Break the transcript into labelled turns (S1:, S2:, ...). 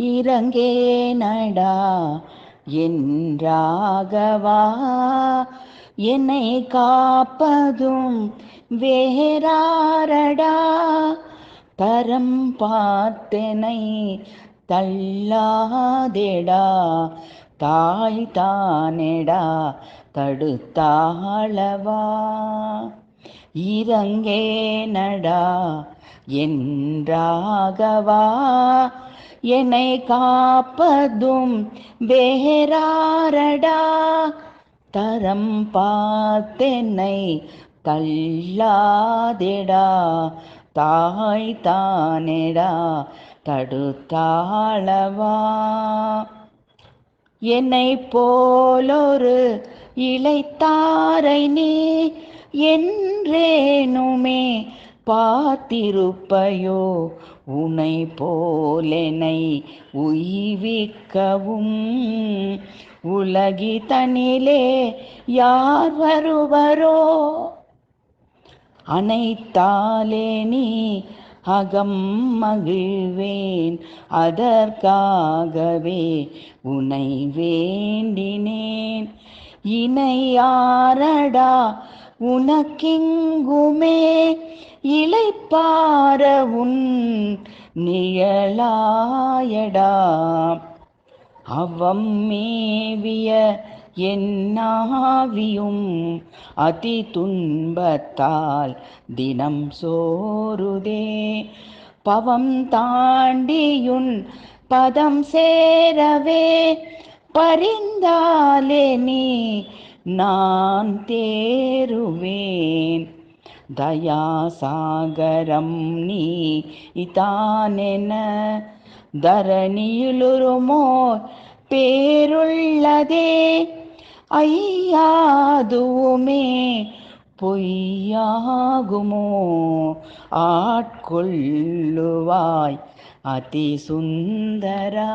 S1: இறங்கேனடா என்றாகவா என்னை காப்பதும் வேறாரடா தரம் பார்த்தனை தள்ளாதேடா தாய் தானேடா தடுத்தாளவா இறங்கேனடா என்றாகவா என்னை காப்பதும் வேறாரடா தரம் பார்த்தென்னை தள்ளாதேடா தாய் தானேடா தடுத்தாளவா என்னை போலொரு இளைத்தாரை நீ என்றேனுமே பார்த்திருப்பையோ உனை போலெனை உய்விக்கவும் உலகிதனிலே யார் வருவரோ அனைத்தாலே நீ அகம் மகிழ்வேன் அதற்காகவே உனை வேண்டினேன் இணையாரடா உனக்கிங்குமே இளைப்பார உன் நிழலாயடா அவம் மேவிய என்னாவியும் அதி துன்பத்தால் தினம் சோருதே பவம் தாண்டியுன் பதம் சேரவே பரிந்தாலே நீ நான் தேருவேன் தயாசாகரம் நீ இதானென தரணியிலுருமோ பேருள்ளதே ஐயாதுவுமே பொய்யாகுமோ ஆட்கொள்ளுவாய் அதி சுந்தரா.